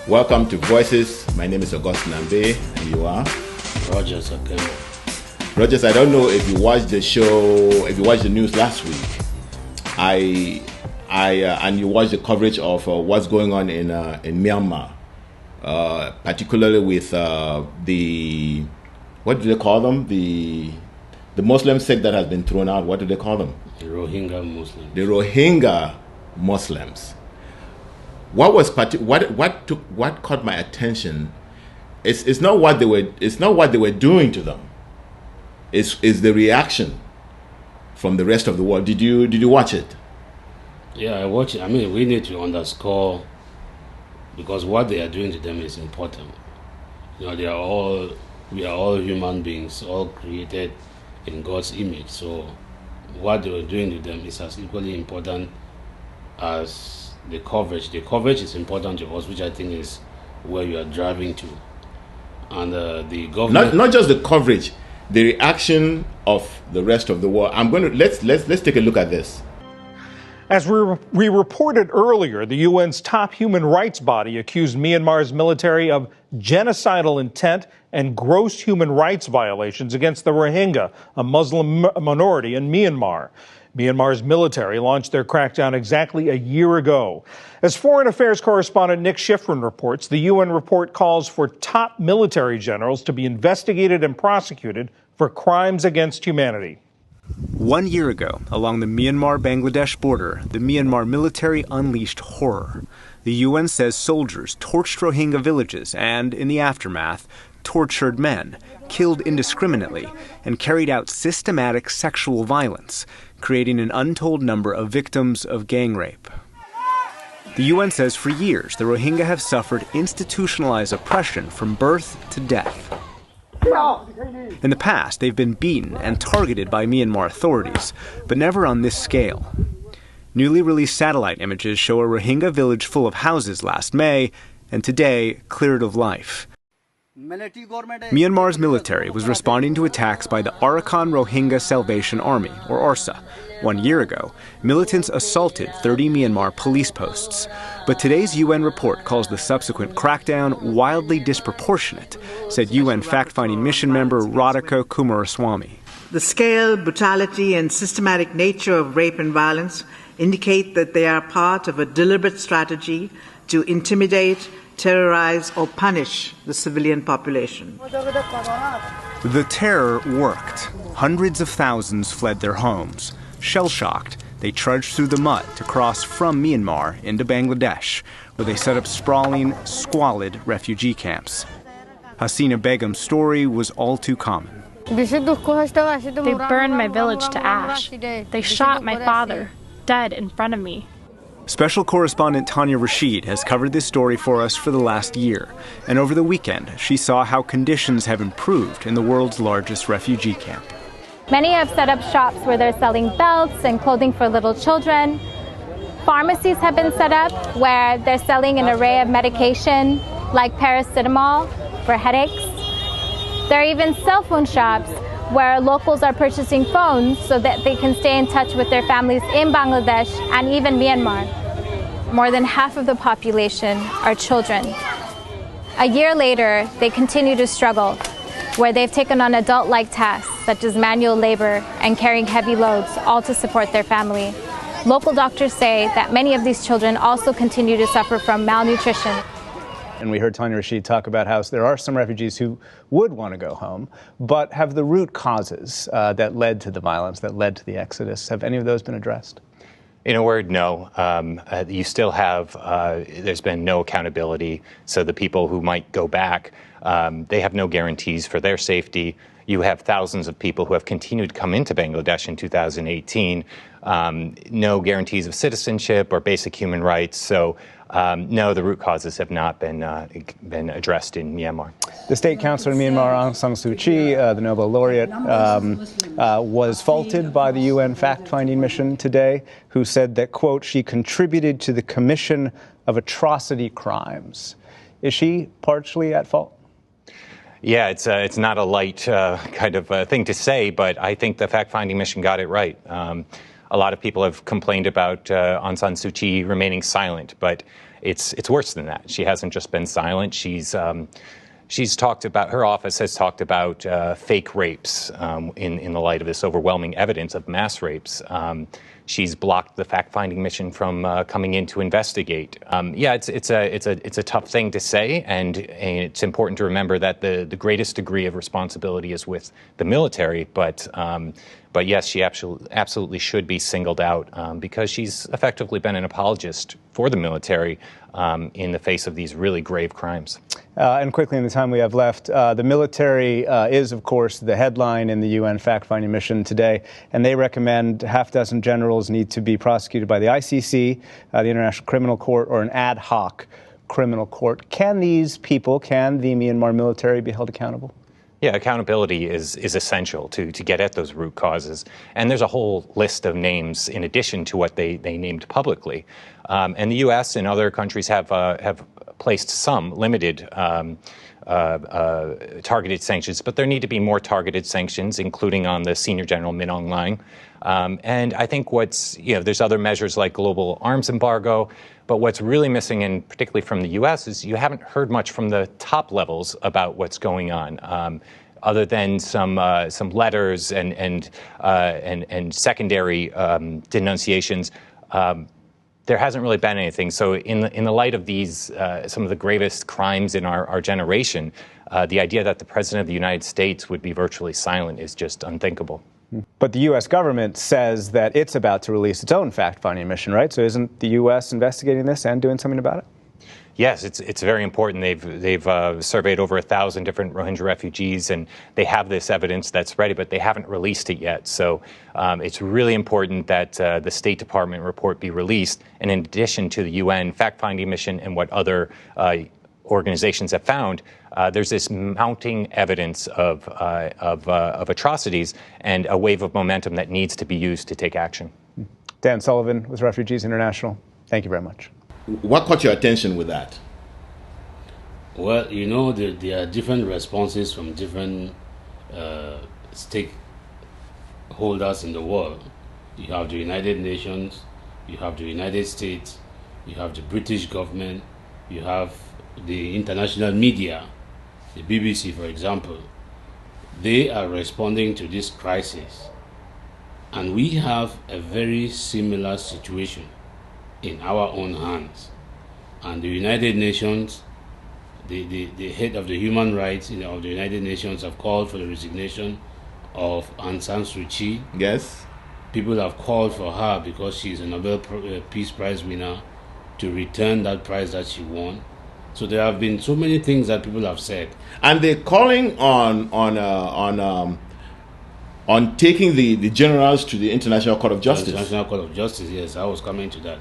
Welcome to Voices. My name is Augustine Ambe, and you are? Rogers, okay. Rogers, I don't know if you watched the show, if you watched the news last week. And you watched the coverage of what's going on in Myanmar, particularly with the, what do they call them? The Muslim sect that has been thrown out. What do they call them? The Rohingya Muslims. The Rohingya Muslims. What caught my attention? It's not what they were doing to them. It's the reaction from the rest of the world. Did you watch it? Yeah, I watched it. I mean, we need to underscore, because what they are doing to them is important. You know, we are all human beings, all created in God's image. So what they were doing to them is as equally important as the coverage. The coverage is important to us, which I think is where you are driving to. And the government, not just the coverage, the reaction of the rest of the world. Let's take a look at this. As we reported earlier, the UN's top human rights body accused Myanmar's military of genocidal intent and gross human rights violations against the Rohingya, a Muslim minority in Myanmar. Myanmar's military launched their crackdown exactly a year ago. As Foreign Affairs correspondent Nick Schifrin reports, the UN report calls for top military generals to be investigated and prosecuted for crimes against humanity. 1 year ago, along the Myanmar-Bangladesh border, the Myanmar military unleashed horror. The UN says soldiers torched Rohingya villages and, in the aftermath, tortured men, killed indiscriminately, and carried out systematic sexual violence, creating an untold number of victims of gang rape. The UN says for years the Rohingya have suffered institutionalized oppression from birth to death. In the past, they've been beaten and targeted by Myanmar authorities, but never on this scale. Newly released satellite images show a Rohingya village full of houses last May, and today cleared of life. Myanmar's military was responding to attacks by the Arakan Rohingya Salvation Army, or ARSA. 1 year ago, militants assaulted 30 Myanmar police posts. But today's UN report calls the subsequent crackdown wildly disproportionate, said UN fact-finding mission member Radhika Kumaraswamy. The scale, brutality, and systematic nature of rape and violence indicate that they are part of a deliberate strategy to intimidate, terrorize, or punish the civilian population. The terror worked. Hundreds of thousands fled their homes. Shell-shocked, they trudged through the mud to cross from Myanmar into Bangladesh, where they set up sprawling, squalid refugee camps. Hasina Begum's story was all too common. They burned my village to ash. They shot my father, dead in front of me. Special correspondent Tanya Rashid has covered this story for us for the last year, and over the weekend she saw how conditions have improved in the world's largest refugee camp. Many have set up shops where they're selling belts and clothing for little children. Pharmacies have been set up where they're selling an array of medication like paracetamol for headaches. There are even cell phone shops where locals are purchasing phones so that they can stay in touch with their families in Bangladesh and even Myanmar. More than half of the population are children. A year later, they continue to struggle, where they've taken on adult-like tasks such as manual labor and carrying heavy loads, all to support their family. Local doctors say that many of these children also continue to suffer from malnutrition. And we heard Tanya Rashid talk about how there are some refugees who would want to go home, but have the root causes that led to the violence, that led to the exodus. Have any of those been addressed? In a word, no. You still have, there's been no accountability. So the people who might go back, they have no guarantees for their safety. You have thousands of people who have continued to come into Bangladesh in 2018, no guarantees of citizenship or basic human rights. So no, the root causes have not been addressed in Myanmar. The state councilor in Myanmar, Aung San Suu Kyi, the Nobel laureate, was faulted by the UN fact-finding mission today, who said that, quote, she contributed to the commission of atrocity crimes. Is she partially at fault? Yeah, it's not a light kind of thing to say, but I think the fact-finding mission got it right. A lot of people have complained about Aung San Suu Kyi remaining silent, but it's worse than that. She hasn't just been silent. She's talked about, her office has talked about fake rapes in the light of this overwhelming evidence of mass rapes. She's blocked the fact-finding mission from coming in to investigate. It's a tough thing to say, and it's important to remember that the greatest degree of responsibility is with the military. But yes, she absolutely should be singled out because she's effectively been an apologist for the military in the face of these really grave crimes. And quickly, in the time we have left, the military is, of course, the headline in the UN fact-finding mission today, and they recommend half dozen generals need to be prosecuted by the ICC, the International Criminal Court, or an ad hoc criminal court. Can these people, can the Myanmar military be held accountable? Yeah, accountability is essential to get at those root causes. And there's a whole list of names in addition to what they named publicly. And the U.S. and other countries have placed some limited targeted sanctions, but there need to be more targeted sanctions, including on the Senior General Min Aung Hlaing. And I think there's other measures like global arms embargo, but what's really missing, and particularly from the U.S., is you haven't heard much from the top levels about what's going on, other than some letters and secondary denunciations. There hasn't really been anything. So in the light of these, some of the gravest crimes in our generation, the idea that the President of the United States would be virtually silent is just unthinkable. But the U.S. government says that it's about to release its own fact-finding mission, right? So isn't the U.S. investigating this and doing something about it? Yes, it's very important. They've surveyed over 1,000 different Rohingya refugees, and they have this evidence that's ready, but they haven't released it yet. So it's really important that the State Department report be released. And in addition to the UN fact-finding mission and what other organizations have found, there's this mounting evidence of atrocities and a wave of momentum that needs to be used to take action. Dan Sullivan with Refugees International, thank you very much. What caught your attention with that? Well, there are different responses from different stakeholders in the world. You have the United Nations, you have the United States, you have the British government, you have the international media, the BBC, for example. They are responding to this crisis. And we have a very similar situation in our own hands. And the United Nations, the head of the human rights of the United Nations have called for the resignation of Aung San Suu Kyi. Yes. People have called for her, because she's a Nobel Peace Prize winner, to return that prize that she won. So there have been so many things that people have said. And they're calling on taking the generals to the International Court of Justice. International Court of Justice, yes, I was coming to that.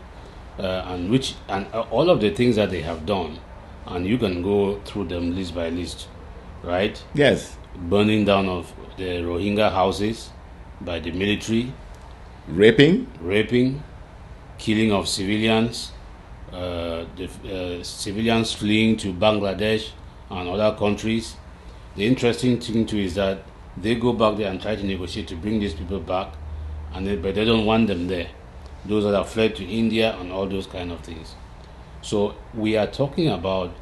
And all of the things that they have done, and you can go through them list by list, right? Yes. Burning down of the Rohingya houses by the military. Raping, killing of civilians, civilians fleeing to Bangladesh and other countries. The interesting thing too is that they go back there and try to negotiate to bring these people back, but they don't want them there. Those that have fled to India and all those kind of things. So we are talking about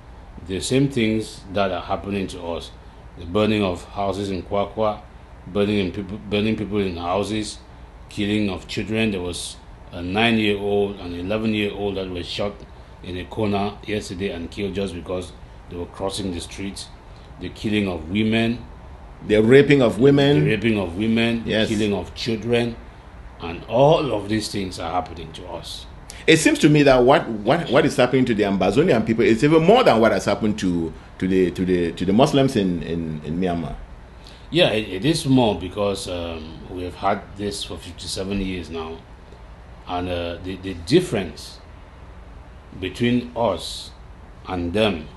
the same things that are happening to us. The burning of houses in Kwakwa, burning people in houses, killing of children. There was a 9-year-old and 11-year-old that was shot in a corner yesterday and killed just because they were crossing the streets. The killing of women. The raping of women. Yes. The killing of children. And all of these things are happening to us. It seems to me that what is happening to the Ambazonian people is even more than what has happened to the Muslims in Myanmar. Yeah, it is more, because we have had this for 57 years now. And the difference between us and them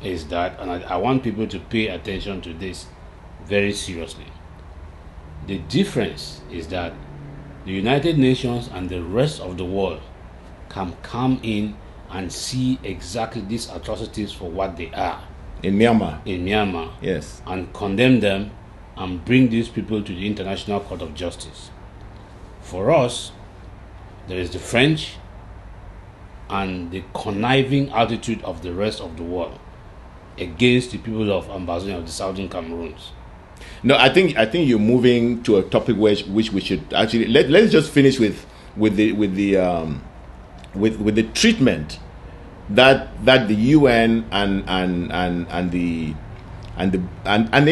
is that, and I want people to pay attention to this very seriously. The difference is that the United Nations and the rest of the world can come in and see exactly these atrocities for what they are. In Myanmar. Yes. And condemn them and bring these people to the International Court of Justice. For us, there is the French and the conniving attitude of the rest of the world against the people of Ambazonian, of the Southern Cameroons. No, I think you're moving to a topic which we should actually let's just finish with the treatment that the UN and the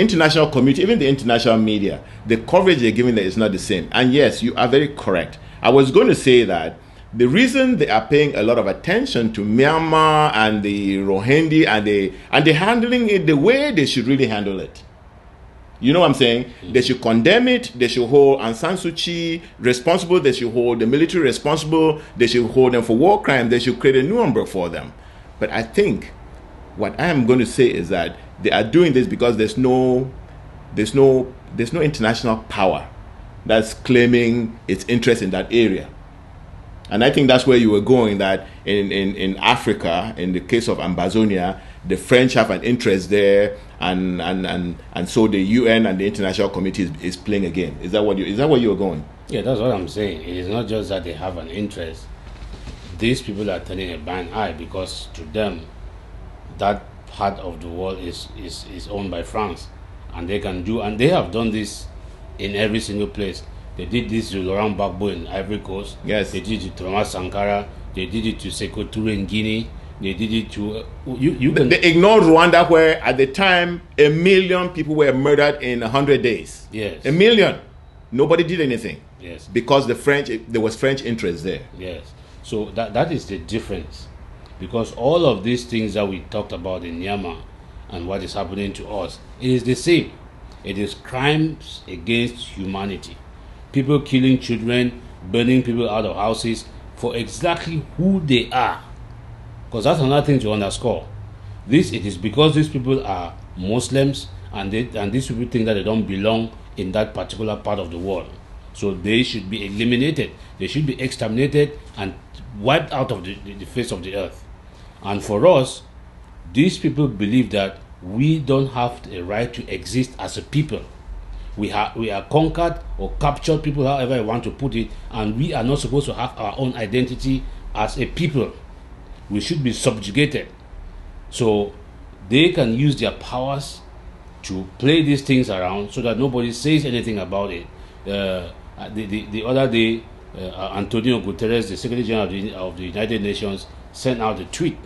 international community, even the international media, the coverage they're giving there is not the same. And yes, you are very correct. I was going to say that the reason they are paying a lot of attention to Myanmar and the Rohingya and they're handling it the way they should really handle it. You know what I'm saying? Mm-hmm. They should condemn it. They should hold Aung San Suu Kyi responsible. They should hold the military responsible. They should hold them for war crimes. They should create a new umbrella for them. But I think what I am going to say is that they are doing this because there's no international power that's claiming its interest in that area. And I think that's where you were going, that in Africa, in the case of Ambazonia, the French have an interest there, and so the UN and the international community is playing a game. Is that where you were going? Yeah, that's what I'm saying. It is not just that they have an interest. These people are turning a blind eye because to them, that part of the world is owned by France, and they have done this in every single place. They did this to Laurent Gbagbo in Ivory Coast. Yes. They did it to Thomas Sankara. They did it to Sékou Touré in Guinea. They did it to They ignored Rwanda, where at the time 1 million people were murdered in 100 days. Yes. 1 million. Nobody did anything. Yes. Because there was French interest there. Yes. So that is the difference. Because all of these things that we talked about in Myanmar and what is happening to us, it is the same. It is crimes against humanity. People killing children, burning people out of houses for exactly who they are. Because that's another thing to underscore. It is because these people are Muslims and these people think that they don't belong in that particular part of the world. So they should be eliminated. They should be exterminated and wiped out of the face of the earth. And for us, these people believe that we don't have a right to exist as a people. We are conquered or captured people, however you want to put it, and we are not supposed to have our own identity as a people. We should be subjugated. So they can use their powers to play these things around so that nobody says anything about it. The other day, Antonio Guterres, the Secretary General of the United Nations, sent out a tweet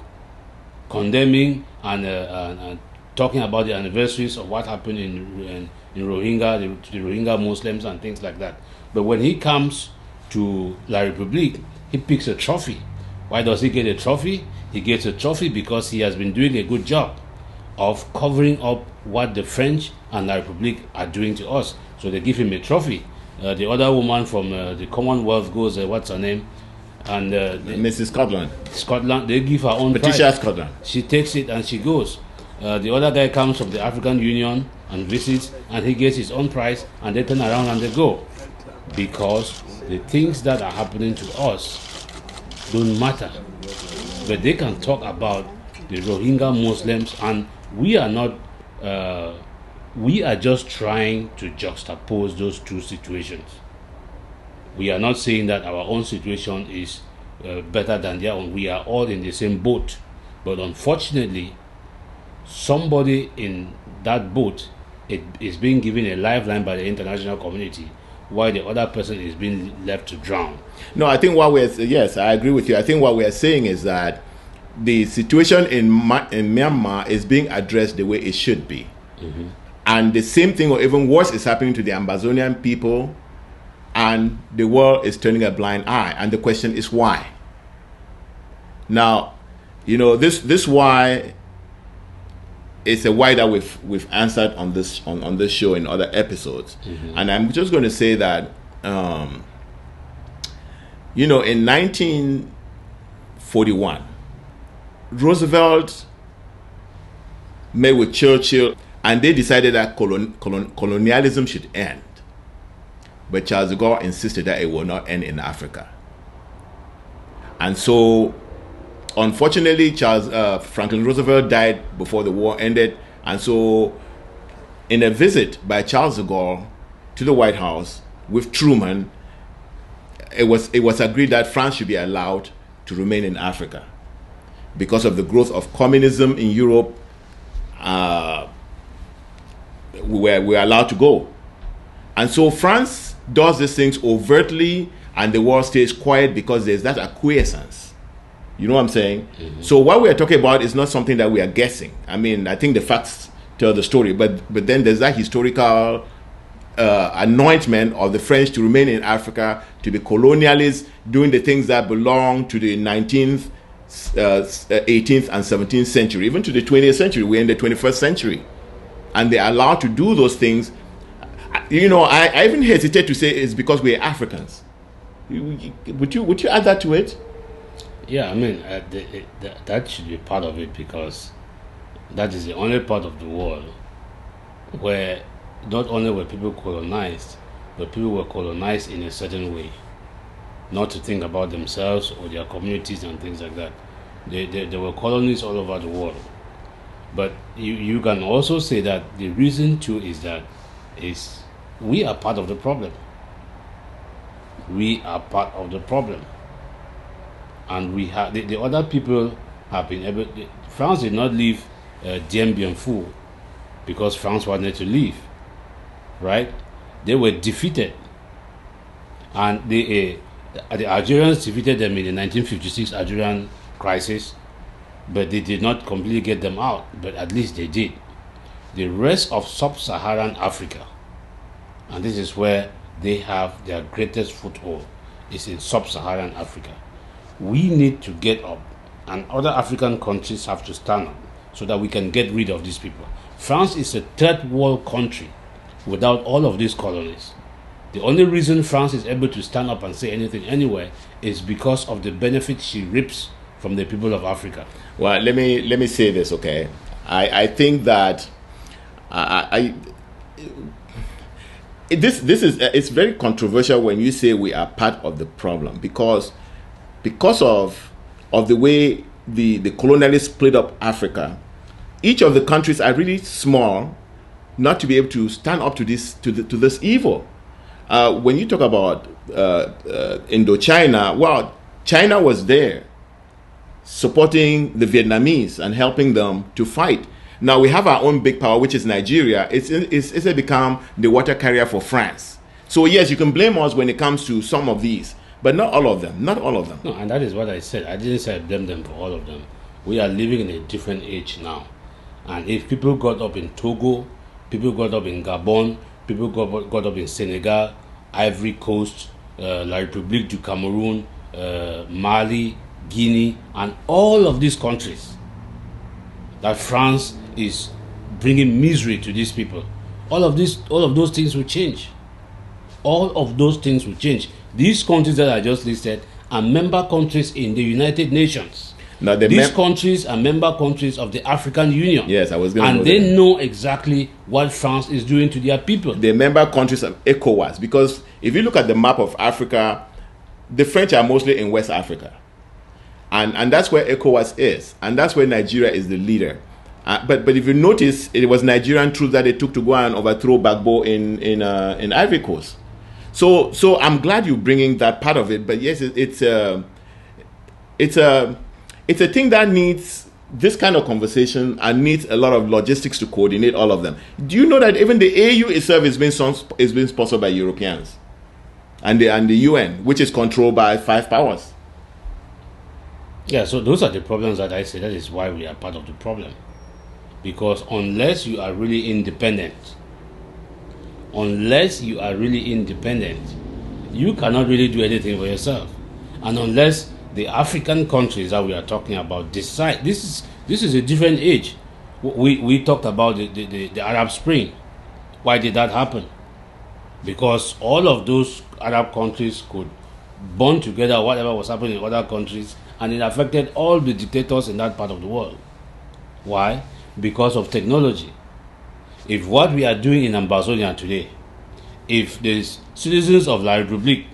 condemning and talking about the anniversaries of what happened in Rohingya, the Rohingya Muslims and things like that. But when he comes to La République, he picks a trophy. Why does he get a trophy? He gets a trophy because he has been doing a good job of covering up what the French and La République are doing to us. So they give him a trophy. The other woman from the Commonwealth goes, what's her name? And Mrs. Scotland, they give her own Patricia prize. Scotland. She takes it and she goes. The other guy comes from the African Union and visits, and he gets his own prize, and they turn around and they go. Because the things that are happening to us don't matter. But they can talk about the Rohingya Muslims, and we are not, we are just trying to juxtapose those two situations. We are not saying that our own situation is better than their own. We are all in the same boat. But unfortunately, somebody in that boat is being given a lifeline by the international community, while the other person is being left to drown. No, I think yes, I agree with you. I think what we are saying is that the situation in Myanmar is being addressed the way it should be. Mm-hmm. And the same thing or even worse is happening to the Ambazonian people, and the world is turning a blind eye. And the question is why? Now, this why is a why that we've answered on this show in other episodes. Mm-hmm. And I'm just going to say that in 1941, Roosevelt met with Churchill, and they decided that colonialism should end. But Charles de Gaulle insisted that it will not end in Africa. And so, unfortunately, Franklin Roosevelt died before the war ended. And so, in a visit by Charles de Gaulle to the White House with Truman, it was agreed that France should be allowed to remain in Africa. Because of the growth of communism in Europe, we were allowed to go. And so France does these things overtly, and the world stays quiet because there's that acquiescence. You know what I'm saying? Mm-hmm. So what we are talking about is not something that we are guessing. I mean, I think the facts tell the story, but then there's that historical anointment of the French to remain in Africa, to be colonialists, doing the things that belong to the 19th, 18th, and 17th century, even to the 20th century. We're in the 21st century. And they're allowed to do those things. You know, I even hesitate to say it's because we're Africans. Would you add that to it? Yeah, I mean, that should be part of it, because that is the only part of the world where not only were people colonized, but people were colonized in a certain way, not to think about themselves or their communities and things like that. There were colonies all over the world. But you can also say that the reason too is we are part of the problem. We are part of the problem. And we have the other people have been able. France did not leave Dien Bien Phu because France wanted to leave, right? They were defeated, and the Algerians defeated them in the 1956 Algerian crisis, but they did not completely get them out. But at least they did. The rest of sub-Saharan Africa, and this is where they have their greatest foothold, is in sub-Saharan Africa. We need to get up, and other African countries have to stand up so that we can get rid of these people. France is a third world country without all of these colonies. The only reason France is able to stand up and say anything anywhere is because of the benefit she reaps from the people of Africa. Well, let me say this, okay? I think that this is it's very controversial when you say we are part of the problem, because of the way the colonialists split up Africa. Each of the countries are really small, not to be able to stand up to this evil. When you talk about Indochina, well, China was there supporting the Vietnamese and helping them to fight. Now we have our own big power, which is Nigeria. It's become the water carrier for France. So yes, you can blame us when it comes to some of these, but not all of them. Not all of them. No, and that is what I said. I didn't say I blame them for all of them. We are living in a different age now. And if people got up in Togo, people got up in Gabon, people got up in Senegal, Ivory Coast, La République du Cameroon, Mali, Guinea, and all of these countries, that France is bringing misery to these people. All of those things will change. All of those things will change. These countries that I just listed are member countries in the United Nations. Now these countries are member countries of the African Union. Yes, I was going to And they know exactly what France is doing to their people. They're member countries of ECOWAS, because if you look at the map of Africa, the French are mostly in West Africa. And that's where ECOWAS is. And that's where Nigeria is the leader. But if you notice, it was Nigerian troops that they took to go and overthrow Gbagbo in Ivory Coast. So I'm glad you're bringing that part of it. But yes, it's a thing that needs this kind of conversation and needs a lot of logistics to coordinate all of them. Do you know that even the AU itself is being sponsored by Europeans, and the UN, which is controlled by 5 powers? Yeah, so those are the problems that I say. That is why we are part of the problem. Because unless you are really independent, you cannot really do anything for yourself. And unless the African countries that we are talking about decide, this is a different age. We talked about the Arab Spring. Why did that happen? Because all of those Arab countries could bond together whatever was happening in other countries, and it affected all the dictators in that part of the world. Why? Because of technology. If what we are doing in Ambazonian today, if the citizens of La République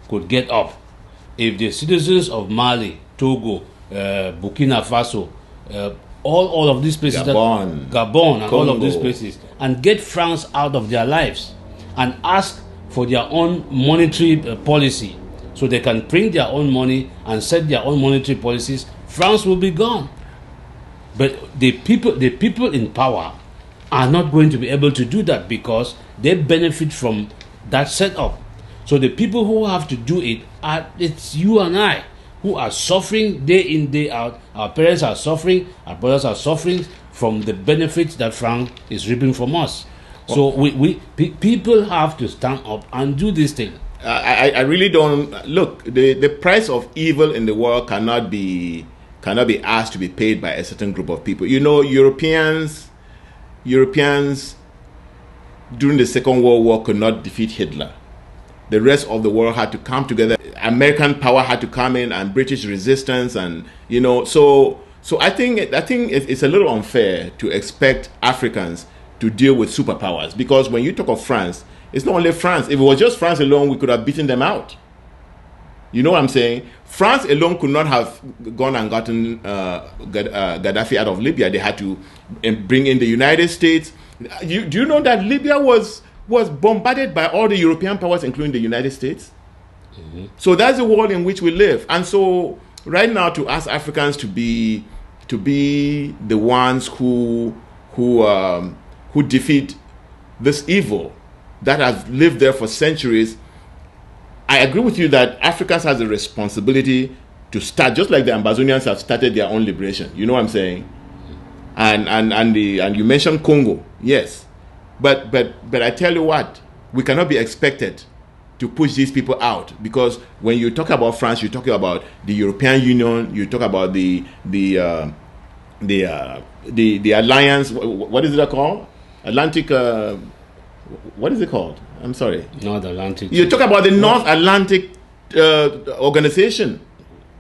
could get up, if the citizens of Mali, Togo, Burkina Faso, all of these places, Gabon and Congo, all of these places, and get France out of their lives and ask for their own monetary policy so they can print their own money and set their own monetary policies, France will be gone. But the people in power are not going to be able to do that because they benefit from that setup. So the people who have to do it it's you and I who are suffering day in, day out. Our parents are suffering, our brothers are suffering from the benefits that France is reaping from us. So people have to stand up and do this thing. I really don't look. The price of evil in the world cannot be asked to be paid by a certain group of people. You know, Europeans during the Second World War could not defeat Hitler. The rest of the world had to come together. American power had to come in, and British resistance, and you know. So I think it's a little unfair to expect Africans to deal with superpowers, because when you talk of France, it's not only France. If it was just France alone, we could have beaten them out. You know what I'm saying? France alone could not have gone and gotten Gaddafi out of Libya. They had to bring in the United States. Do you know that Libya was bombarded by all the European powers, including the United States? Mm-hmm. So that's the world in which we live. And so right now, to ask Africans to be the ones who defeat this evil that has lived there for centuries, I agree with you that Africans has a responsibility to start, just like the Ambazonians have started their own liberation. You know what I'm saying? And you mentioned Congo, yes, but I tell you what, we cannot be expected to push these people out, because when you talk about France, you're talking about the European Union, you talk about the alliance. What is it called? Atlantic. What is it called? I'm sorry. North Atlantic. You talk about the North Atlantic organization.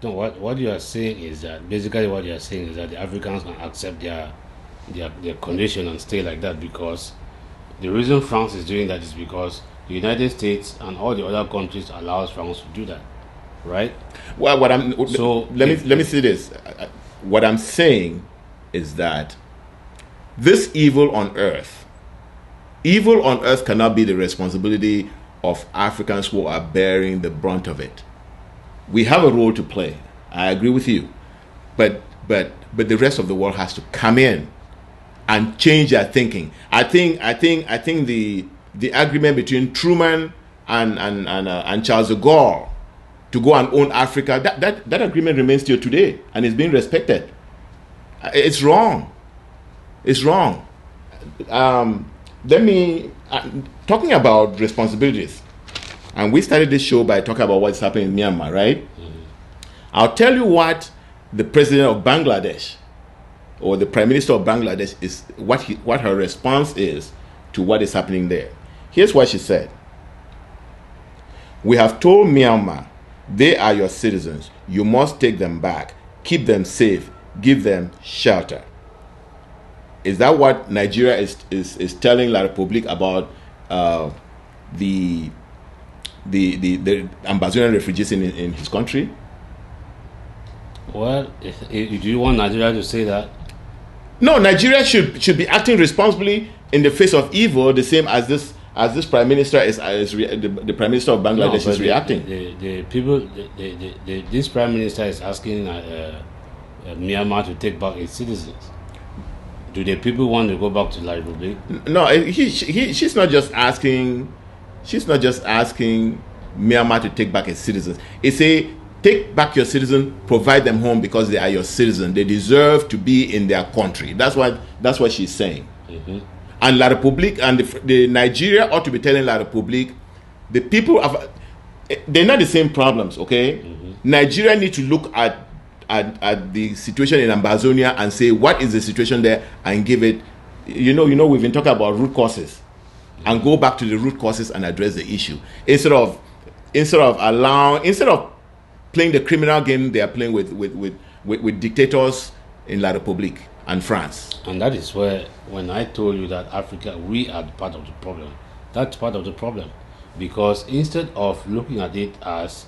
No, what you are saying is that basically what you are saying is that the Africans can accept their condition and stay like that, because the reason France is doing that is because the United States and all the other countries allows France to do that, right? Well, let me say this. What I'm saying is that this evil on earth cannot be the responsibility of Africans who are bearing the brunt of it. We have a role to play. I agree with you, but the rest of the world has to come in and change their thinking. I think the agreement between Truman and Charles de Gaulle to go and own Africa, that agreement remains still today and is being respected. It's wrong. It's wrong. Talking about responsibilities, and we started this show by talking about what's happening in Myanmar, right? Mm-hmm. I'll tell you what the president of Bangladesh or the prime minister of Bangladesh is, what her response is to what is happening there. Here's what she said. We have told Myanmar, they are your citizens. You must take them back, keep them safe, give them shelter. Is that what Nigeria is telling La République about the Ambazonian refugees in his country? Well, do you want Nigeria to say that? No, Nigeria should be acting responsibly in the face of evil, the same as this prime minister the prime minister of Bangladesh is reacting. This prime minister is asking Myanmar to take back its citizens. Do the people want to go back to La Republic? No, she's not just asking Myanmar to take back its citizens. It's take back your citizens, provide them home because they are your citizens. They deserve to be in their country. That's what she's saying. Mm-hmm. And La Republique and the Nigeria ought to be telling La Republique, the people they're not the same problems, okay? Mm-hmm. Nigeria need to look at the situation in Ambazonia and say what is the situation there and give it. You know we've been talking about root causes, and go back to the root causes and address the issue instead of playing the criminal game they are playing with dictators in La République and France. And that is where, when I told you that Africa, we are part of the problem, that's part of the problem. Because instead of looking at it as,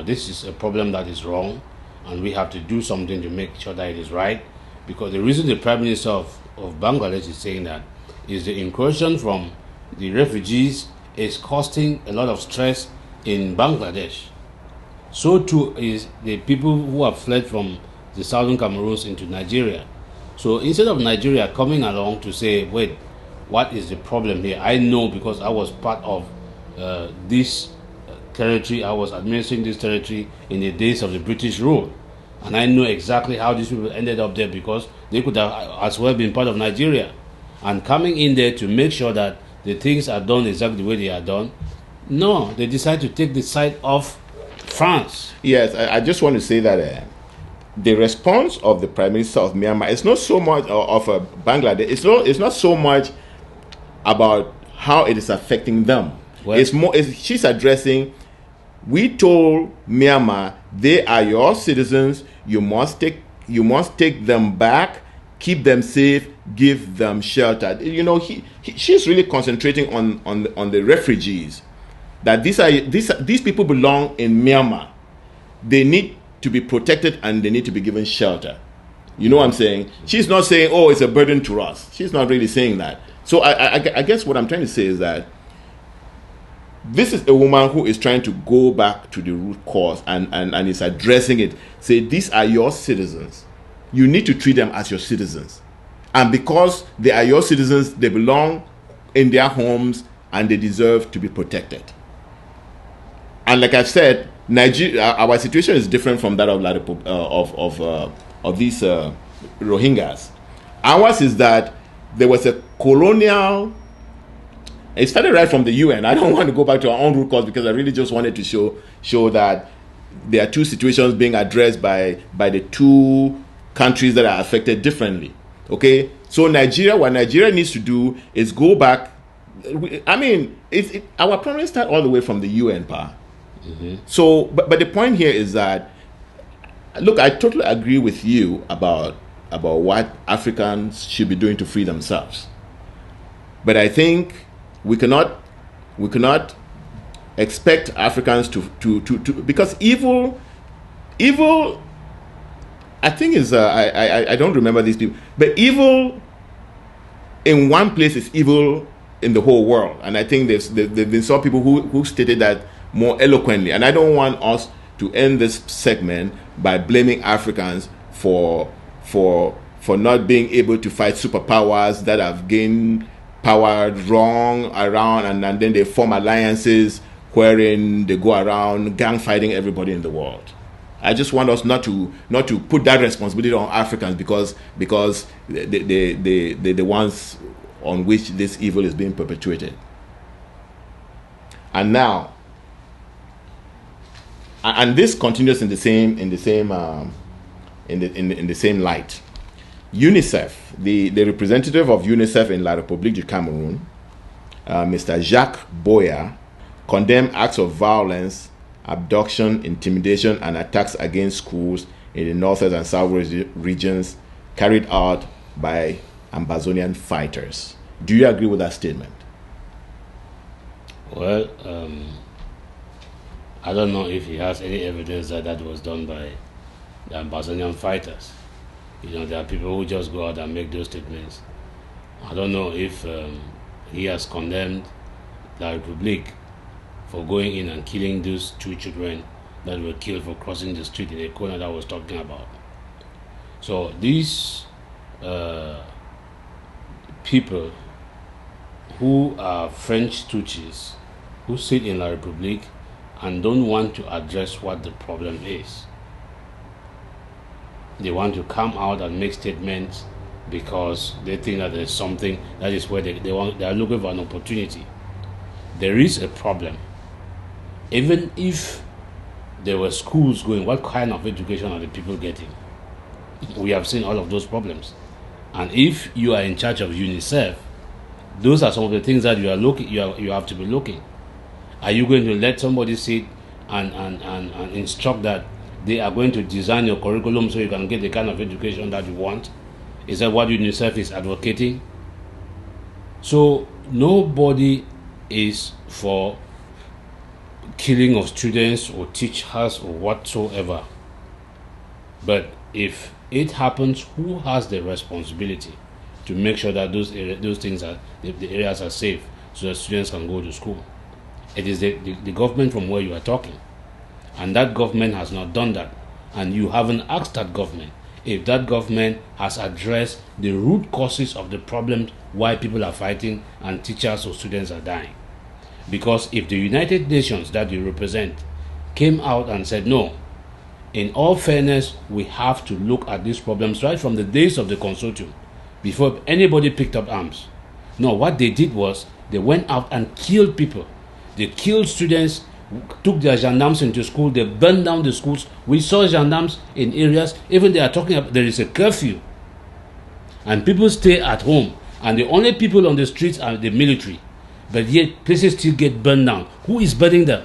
this is a problem that is wrong and we have to do something to make sure that it is right, because the reason the Prime Minister of Bangladesh is saying that is the incursion from the refugees is causing a lot of stress in Bangladesh. So too is the people who have fled from the southern Cameroons into Nigeria. So instead of Nigeria coming along to say, wait, what is the problem here? I know because I was part of this territory. I was administering this territory in the days of the British rule. And I know exactly how these people ended up there because they could have as well been part of Nigeria. And coming in there to make sure that the things are done exactly the way they are done, no, they decide to take the side of France. Yes, I just want to say that the response of the Prime Minister of Myanmar is not so much of Bangladesh. It's not so much about how it is affecting them. Well, it's more. She's addressing. We told Myanmar they are your citizens. You must take them back, keep them safe, give them shelter. You know, she's really concentrating on the refugees. That these people belong in Myanmar. They need to be protected and they need to be given shelter. You know what I'm saying? She's not saying, oh, it's a burden to us. She's not really saying that. So I guess what I'm trying to say is that this is a woman who is trying to go back to the root cause and is addressing it. Say, these are your citizens. You need to treat them as your citizens. And because they are your citizens, they belong in their homes and they deserve to be protected. And like I've said, Nigeria, our situation is different from that of these Rohingyas. Ours is that there was a colonial. It started right from the UN. I don't want to go back to our own root cause because I really just wanted to show that there are two situations being addressed by the two countries that are affected differently. Okay, so Nigeria, what Nigeria needs to do is go back. I mean, our problems start all the way from the UN part. Mm-hmm. So, but the point here is that, look, I totally agree with you about what Africans should be doing to free themselves. But I think we cannot expect Africans to because evil I think is I don't remember these people, but evil in one place is evil in the whole world. And I think there's been some people who stated that more eloquently. And I don't want us to end this segment by blaming Africans for not being able to fight superpowers that have gained power wrong around, and then they form alliances wherein they go around gang fighting everybody in the world. I just want us not to put that responsibility on Africans because they're the ones on which this evil is being perpetuated. And now, and this continues in the same light. UNICEF, the representative of UNICEF in La République du Cameroun, Mr. Jacques Boya, condemned acts of violence, abduction, intimidation, and attacks against schools in the northwest and southwest regions carried out by Ambazonian fighters. Do you agree with that statement? Well, I don't know if he has any evidence that was done by the Ambazonian fighters. You know, there are people who just go out and make those statements. I don't know if he has condemned La République for going in and killing those two children that were killed for crossing the street in a corner that I was talking about. So these people who are French stooges who sit in La République and don't want to address what the problem is. They want to come out and make statements because they think that there's something, that is where they are looking for an opportunity. There is a problem. Even if there were schools going, what kind of education are the people getting? We have seen all of those problems. And if you are in charge of UNICEF, those are some of the things that you have to be looking. Are you going to let somebody sit and instruct that they are going to design your curriculum so you can get the kind of education that you want? Is that what UNICEF is advocating? So nobody is for killing of students or teachers or whatsoever. But if it happens, who has the responsibility to make sure that those things are, the areas are safe so that students can go to school? It is the government from where you are talking. And that government has not done that. And you haven't asked that government if that government has addressed the root causes of the problems why people are fighting and teachers or students are dying. Because if the United Nations that you represent came out and said, no, in all fairness, we have to look at these problems right from the days of the consortium, before anybody picked up arms. No, what they did was they went out and killed people. They killed students, took their gendarmes into school, they burned down the schools. We saw gendarmes in areas, even they are talking about there is a curfew. And people stay at home, and the only people on the streets are the military. But yet places still get burned down. Who is burning them?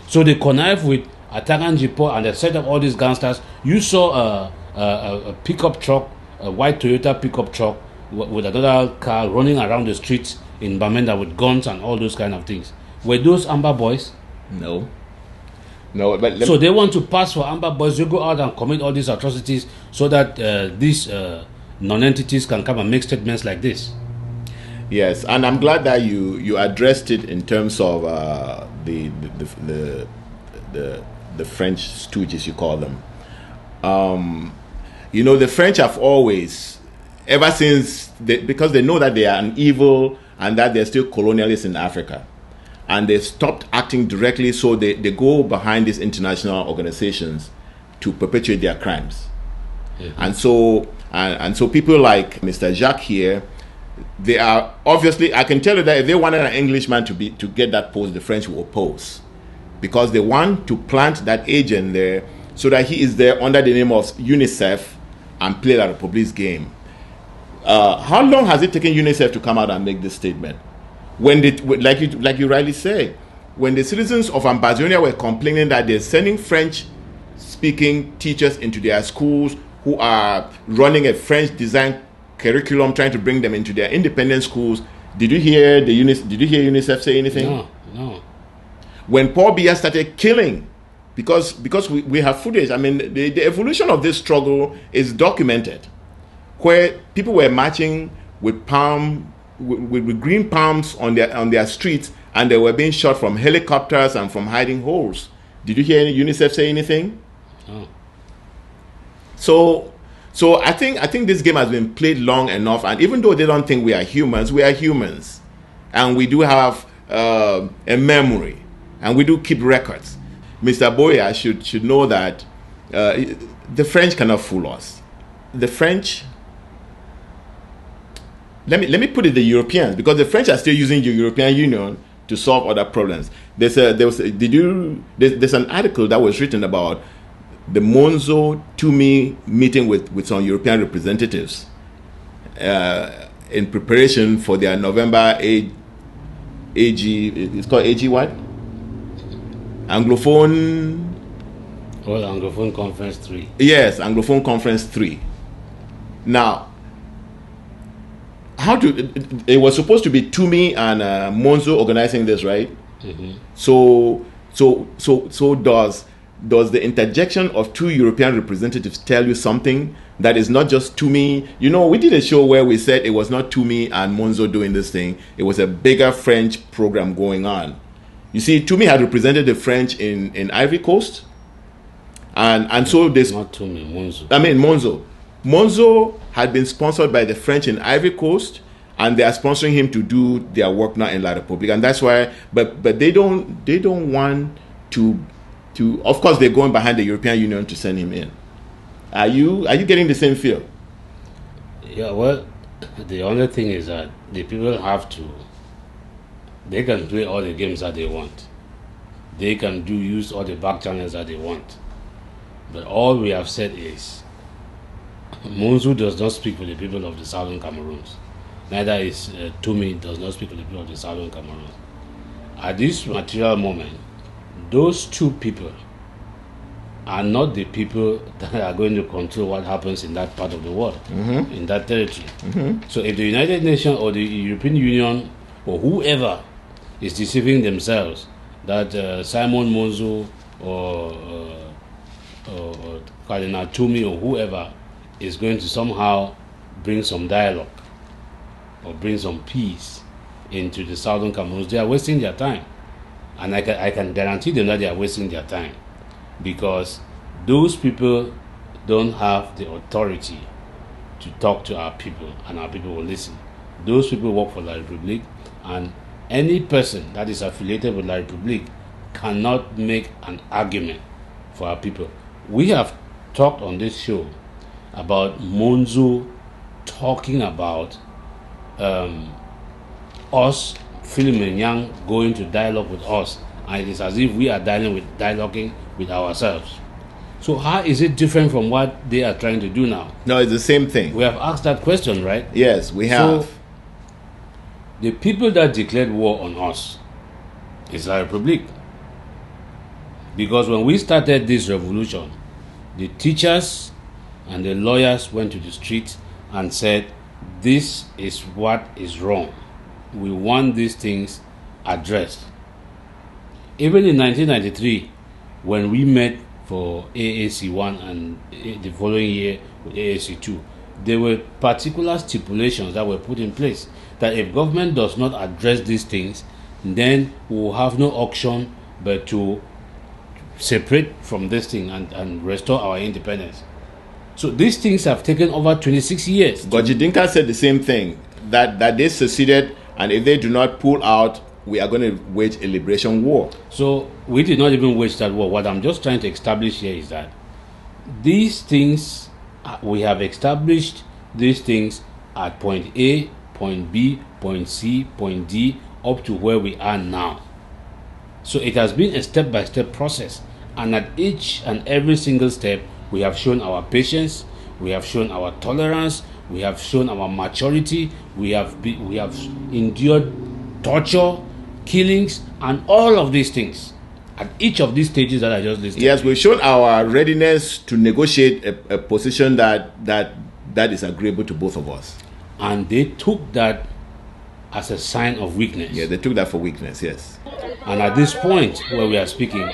So they connive with Atagan Jipo and they set up all these gangsters. You saw a pickup truck, a white Toyota pickup truck with another car running around the streets in Bamenda with guns and all those kind of things. Were those Amber boys? No. No, but so they want to pass for Amber boys. You go out and commit all these atrocities so that these non-entities can come and make statements like this. Yes, and I'm glad that you addressed it in terms of the French stooges, you call them. You know, the French have always, ever since, because they know that they are an evil and that they're still colonialists in Africa, and they stopped acting directly, so they go behind these international organizations to perpetuate their crimes. Mm-hmm. And so people like Mr. Jacques here, they are obviously, I can tell you that if they wanted an Englishman to get that post, the French will oppose, because they want to plant that agent there so that he is there under the name of UNICEF and play the Republic's game. How long has it taken UNICEF to come out and make this statement? When like you rightly say, when the citizens of Ambazonian were complaining that they're sending French-speaking teachers into their schools who are running a French-designed curriculum, trying to bring them into their independent schools, did you hear UNICEF say anything? No. When Paul Biya started killing, because we have footage. I mean, the evolution of this struggle is documented, where people were marching with green palms on their streets, and they were being shot from helicopters and from hiding holes. Did you hear UNICEF say anything? No. So I think this game has been played long enough, and even though they don't think we are humans, and we do have a memory, and we do keep records. Mr. Boya should know that the French cannot fool us. The French, let me put it the Europeans, because the French are still using the European Union to solve other problems. There's an article that was written about the Monzo Tumi meeting with some European representatives in preparation for their November AG, it's called AG what? Anglophone Conference 3. Yes, Anglophone Conference 3. Now, it was supposed to be Tumi and Monzo organizing this, right? Mm-hmm. So does the interjection of two European representatives tell you something that is not just Tumi? You know, we did a show where we said it was not Tumi and Monzo doing this thing. It was a bigger French program going on. You see, Tumi had represented the French in Ivory Coast. And so this... Not Tumi, Monzo. I mean, Monzo. Monzo had been sponsored by the French in Ivory Coast, and they are sponsoring him to do their work now in La Republique. And that's why... But they don't want to... Of course, they're going behind the European Union to send him in. Are you getting the same feel? Yeah, well, the only thing is that the people have to... They can play all the games that they want. They can use all the back channels that they want. But all we have said is, Monzo does not speak for the people of the Southern Cameroons. Neither is Tumi does not speak for the people of the Southern Cameroons. At this material moment, those two people are not the people that are going to control what happens in that part of the world, mm-hmm. in that territory. Mm-hmm. So if the United Nations or the European Union or whoever is deceiving themselves that Simon Monzo or Cardinal Tumi or whoever is going to somehow bring some dialogue or bring some peace into the Southern Cameroons, they are wasting their time. And I can guarantee them that they are wasting their time, because those people don't have the authority to talk to our people, and our people will listen. Those people work for La Republique, and any person that is affiliated with La Republique cannot make an argument for our people. We have talked on this show about Monzo talking about us, Philemon Yang, going to dialogue with us, and it is as if we are dialoguing with ourselves. So how is it different from what they are trying to do now? No, it's the same thing. We have asked that question, right? Yes, we have. So, the people that declared war on us is La Republique. Because when we started this revolution, the teachers and the lawyers went to the streets and said, this is what is wrong. We want these things addressed. Even in 1993, when we met for AAC1 and the following year with AAC2, there were particular stipulations that were put in place that if government does not address these things, then we will have no option but to separate from this thing and restore our independence. So these things have taken over 26 years. But Jidinka said the same thing, that they succeeded, and if they do not pull out, we are going to wage a liberation war. So we did not even wage that war. What I'm just trying to establish here is that these things, we have established these things at point A, point B, point C, point D, up to where we are now. So it has been a step-by-step process, and at each and every single step, we have shown our patience, we have shown our tolerance, we have shown our maturity, we have endured torture, killings, and all of these things at each of these stages that I just listed. Yes, we've shown our readiness to negotiate a position that is agreeable to both of us. And they took that as a sign of weakness. Yeah, they took that for weakness, yes. And at this point where we are speaking,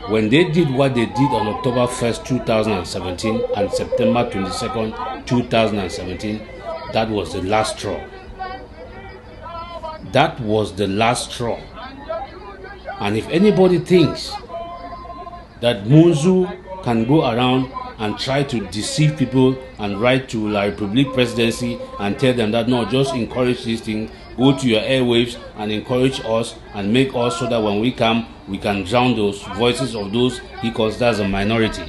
when they did what they did on October 1st, 2017 and September 22nd, 2017, that was the last straw. That was the last straw. And if anybody thinks that Monzo can go around and try to deceive people and write to La Republique presidency and tell them that no, just encourage these things, go to your airwaves and encourage us and make us so that when we come, we can drown those voices of those he considers a minority.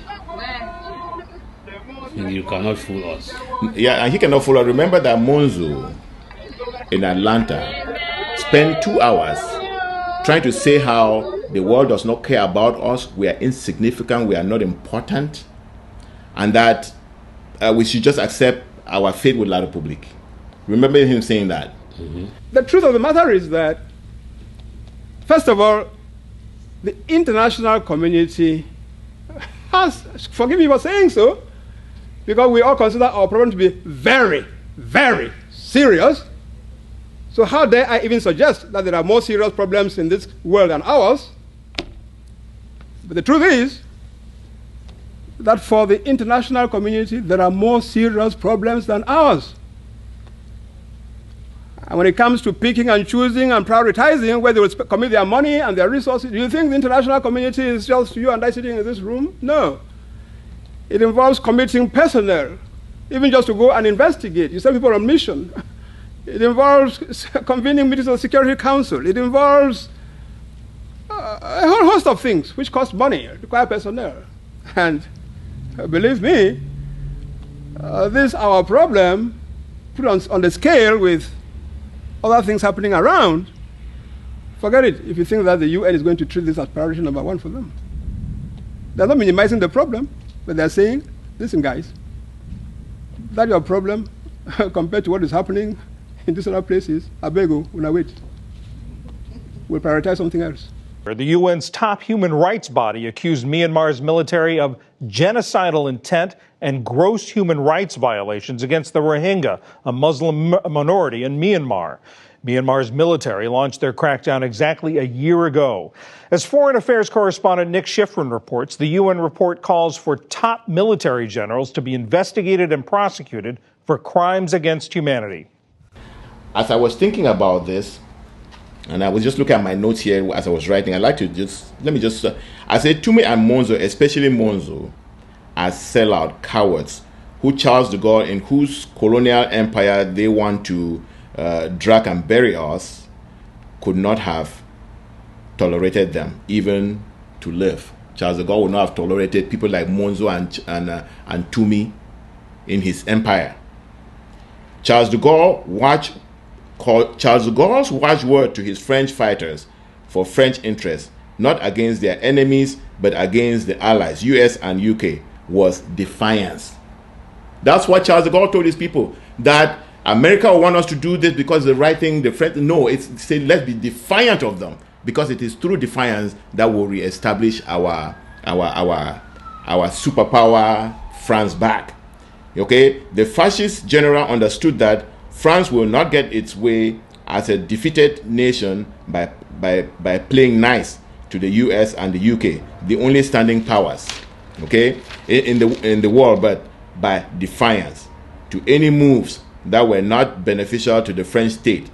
You cannot fool us. Yeah, and he cannot fool us. Remember that Monzo in Atlanta spent 2 hours trying to say how the world does not care about us, we are insignificant, we are not important, and that we should just accept our fate with La Republique. Remember him saying that? Mm-hmm. The truth of the matter is that, first of all, the international community has, forgive me for saying so, because we all consider our problem to be very, very serious. So how dare I even suggest that there are more serious problems in this world than ours? But the truth is that for the international community, there are more serious problems than ours. And when it comes to picking and choosing and prioritizing where they will commit their money and their resources, do you think the international community is just you and I sitting in this room? No. It involves committing personnel, even just to go and investigate. You send people on mission. It involves convening meetings of the Security Council. It involves a whole host of things which cost money, require personnel. And believe me, this our problem, put on the scale with other things happening around, forget it if you think that the UN is going to treat this as priority number one for them. They're not minimizing the problem, but they're saying, listen guys, that's your problem compared to what is happening in these other places. I beg you, we'll wait. We'll prioritize something else. The UN's top human rights body accused Myanmar's military of genocidal intent and gross human rights violations against the Rohingya, a Muslim minority in Myanmar. Myanmar's military launched their crackdown exactly a year ago. As Foreign Affairs correspondent Nick Schifrin reports, the UN report calls for top military generals to be investigated and prosecuted for crimes against humanity. As I was thinking about this, And I was just looking at my notes here as I was writing. I said Tumi and Monzo, especially Monzo, are sellout cowards who Charles de Gaulle, in whose colonial empire they want to drag and bury us, could not have tolerated them even to live. Charles de Gaulle would not have tolerated people like Monzo and Tumi in his empire. Charles de Gaulle's watchword to his French fighters for French interests, not against their enemies, but against the Allies, US and UK, was defiance. That's what Charles de Gaulle told his people, that America will want us to do this because the right thing, the French, no, it's say let's be defiant of them, because it is through defiance that will reestablish our superpower France back. Okay, the fascist general understood that France will not get its way as a defeated nation by playing nice to the US and the UK, the only standing powers, okay, in the world, but by defiance to any moves that were not beneficial to the French state.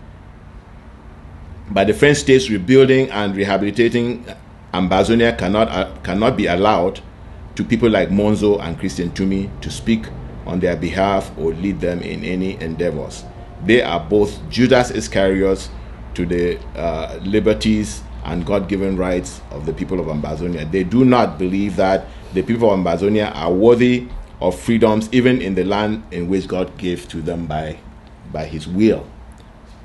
By the French state's rebuilding and rehabilitating Ambazonia cannot be allowed to people like Monzo and Christian Tumi to speak on their behalf or lead them in any endeavors. They are both Judas Iscariots to the liberties and God-given rights of the people of Ambazonia. They do not believe that the people of Ambazonia are worthy of freedoms even in the land in which God gave to them by his will.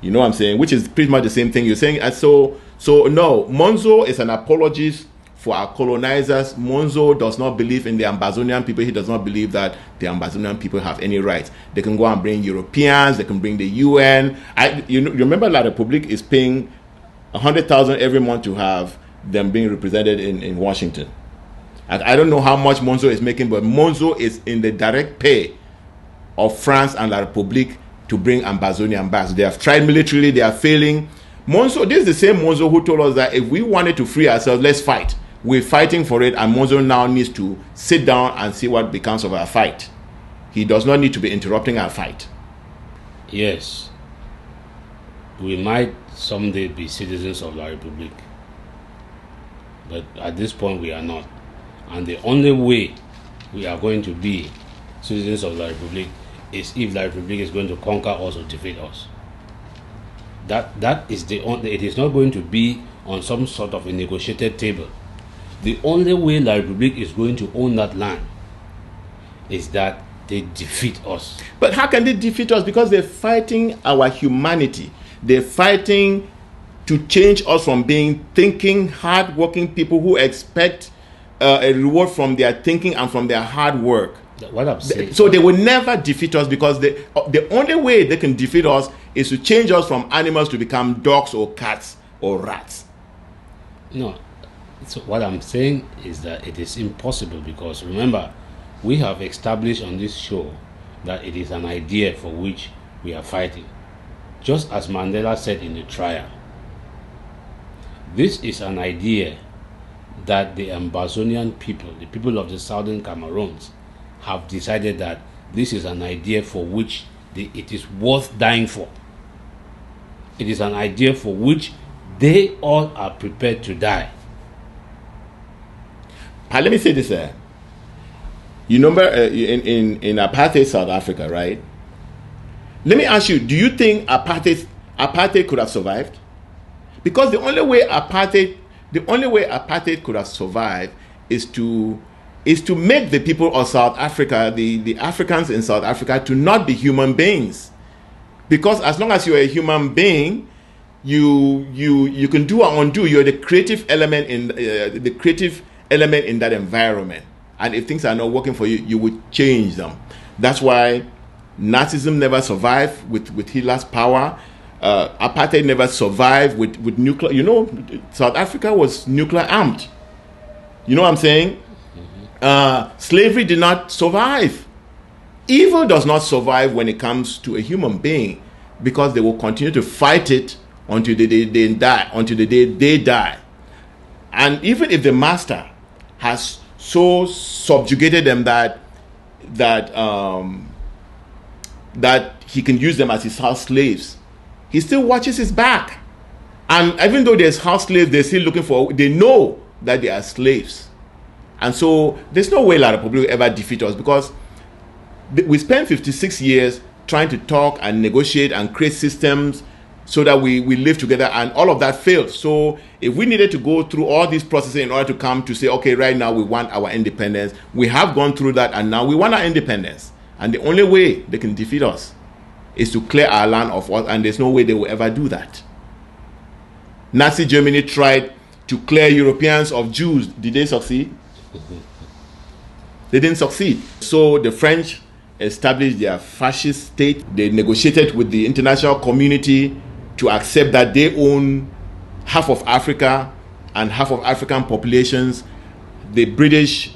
You know what I'm saying? Which is pretty much the same thing you're saying. And so no, Monzo is an apologist for our colonizers. Monzo does not believe in the Ambazonian people. He does not believe that the Ambazonian people have any rights. They can go and bring Europeans, they can bring the UN. You remember La Republique is paying $100,000 every month to have them being represented in Washington. I don't know how much Monzo is making, but Monzo is in the direct pay of France and La Republique to bring Ambazonian back. They have tried militarily, they are failing. Monzo, this is the same Monzo who told us that if we wanted to free ourselves, let's fight. We're fighting for it, and Monzo now needs to sit down and see what becomes of our fight. He does not need to be interrupting our fight. Yes, we might someday be citizens of La Republique, but at this point we are not. And the only way we are going to be citizens of La Republique is if La Republique is going to conquer us or defeat us. That is the only. It is not going to be on some sort of a negotiated table. The only way La Republique is going to own that land is that they defeat us. But how can they defeat us? Because they're fighting our humanity. They're fighting to change us from being thinking, hard-working people who expect a reward from their thinking and from their hard work. What I'm saying. So they will never defeat us, because the only way they can defeat us is to change us from animals to become dogs or cats or rats. No. So what I'm saying is that it is impossible, because remember, we have established on this show that it is an idea for which we are fighting. Just as Mandela said in the trial, this is an idea that the Ambazonian people, the people of the southern Cameroons, have decided that this is an idea for which it is worth dying for. It is an idea for which they all are prepared to die. Let me say this. You remember in apartheid South Africa, right? Let me ask you, do you think apartheid could have survived? Because the only way apartheid could have survived is to make the people of South Africa, the Africans in South Africa, to not be human beings. Because as long as you're a human being, you can do or undo. You're the creative element in that environment. And if things are not working for you, you would change them. That's why Nazism never survived with Hitler's power. Apartheid never survived with nuclear. You know, South Africa was nuclear armed. You know what I'm saying? Slavery did not survive. Evil does not survive when it comes to a human being, because they will continue to fight it until the day they die. Until the day they die. And even if the master has so subjugated them that he can use them as his house slaves, he still watches his back And even though there's house slaves, they're still looking for, they know that they are slaves. And so there's no way La Republic will ever defeat us, because we spent 56 years trying to talk and negotiate and create systems so that we live together, and all of that failed. So if we needed to go through all these processes in order to come to say, okay, right now we want our independence, we have gone through that, and now we want our independence. And the only way they can defeat us is to clear our land of us, and there's no way they will ever do that. Nazi Germany tried to clear Europeans of Jews. Did they succeed? They didn't succeed. So the French established their fascist state. They negotiated with the international community to accept that they own half of Africa and half of African populations. The British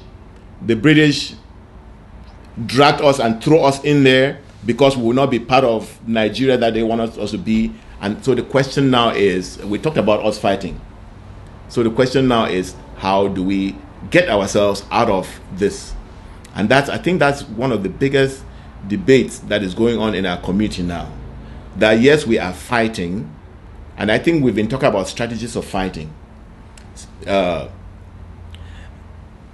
dragged us and threw us in there because we will not be part of Nigeria that they want us to be. And so the question now is, we talked about us fighting. So the question now is, how do we get ourselves out of this? And I think that's one of the biggest debates that is going on in our community now. That yes, we are fighting, and I think we've been talking about strategies of fighting.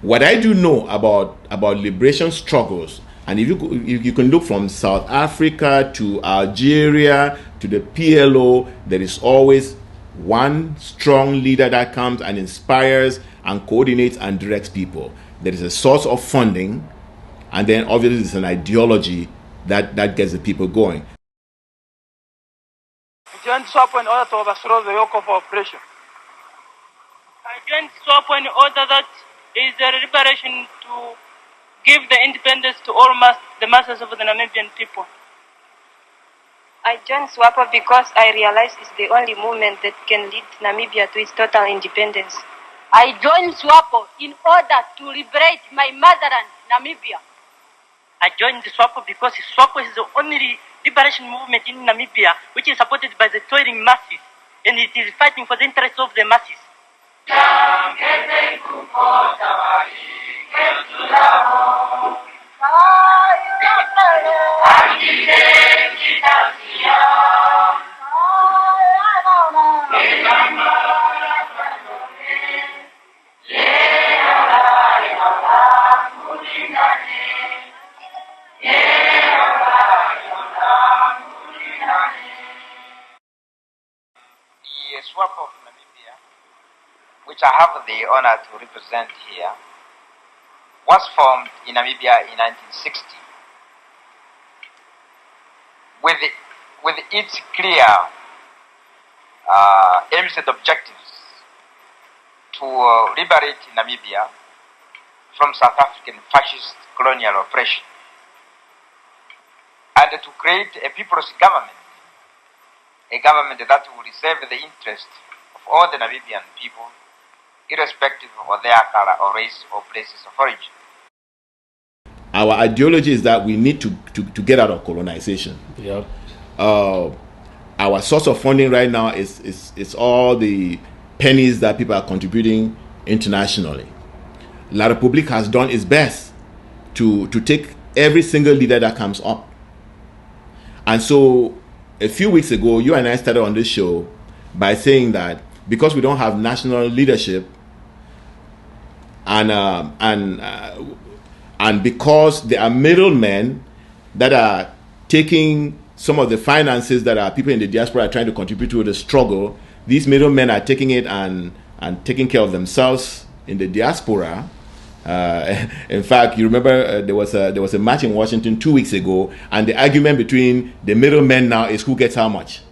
What I do know about liberation struggles, and if you can look from South Africa to Algeria to the PLO, there is always one strong leader that comes and inspires and coordinates and directs people. There is a source of funding, and then obviously there's an ideology that gets the people going. I joined SWAPO in order to overthrow the yoke of oppression. I joined SWAPO in order that is a liberation to give the independence to all the masses of the Namibian people. I joined SWAPO because I realized it's the only movement that can lead Namibia to its total independence. I joined SWAPO in order to liberate my motherland, Namibia. I joined the SWAPO because SWAPO is the only liberation movement in Namibia which is supported by the toiling masses, and it is fighting for the interests of the masses. The SWAPO of Namibia, which I have the honor to represent here, was formed in Namibia in 1960 with its clear aims and objectives to liberate Namibia from South African fascist colonial oppression and to create a people's government, a government that will serve the interest of all the Namibian people, irrespective of their color or race or places of origin. Our ideology is that we need to get out of colonization. Yep. Our source of funding right now is all the pennies that people are contributing internationally. La Republique has done its best to take every single leader that comes up. And so a few weeks ago, you and I started on this show by saying that because we don't have national leadership, and because there are middlemen that are taking some of the finances that our people in the diaspora are trying to contribute to the struggle, these middlemen are taking it and taking care of themselves in the diaspora. In fact, you remember there was a match in Washington 2 weeks ago, and the argument between the middlemen now is who gets how much.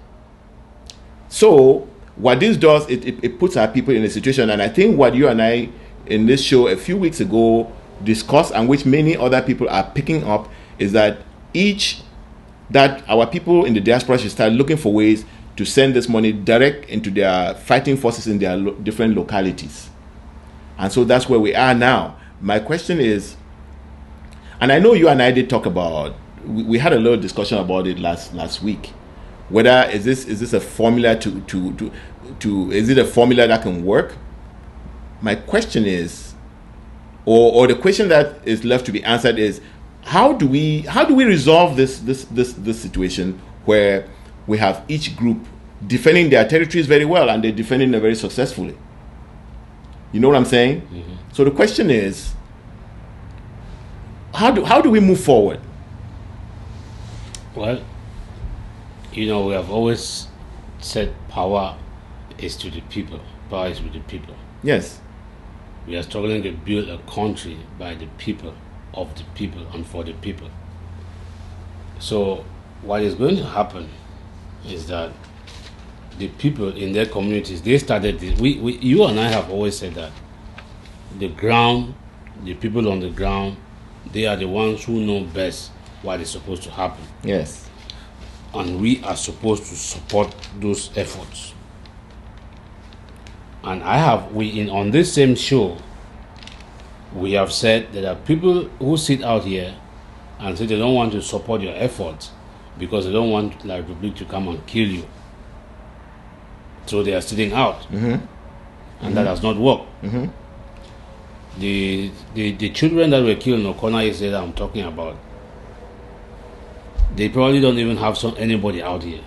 So what this does, it puts our people in a situation, and I think what you and I in this show a few weeks ago discussed, and which many other people are picking up, is that our people in the diaspora should start looking for ways to send this money direct into their fighting forces in their different localities. And so that's where we are now. My question is, and I know you and I did talk about, we had a little discussion about it last week, whether is this a formula is it a formula that can work? My question is, or the question that is left to be answered is, how do we resolve this situation where we have each group defending their territories very well, and they're defending them very successfully. You know what I'm saying? Mm-hmm. So the question is, how do we move forward? Well, we have always said power is to the people. Power is with the people. Yes. We are struggling to build a country by the people, of the people, and for the people. So what is going to happen is that the people in their communities, they started this. You and I have always said that the people on the ground, they are the ones who know best what is supposed to happen. Yes. And we are supposed to support those efforts. And on this same show, we have said that there are people who sit out here and say they don't want to support your efforts because they don't want the Republic to come and kill you. So they are sitting out. Mm-hmm. And that has not worked. Mm-hmm. The children that were killed in O'Connor yesterday that I'm talking about, they probably don't even have anybody out here.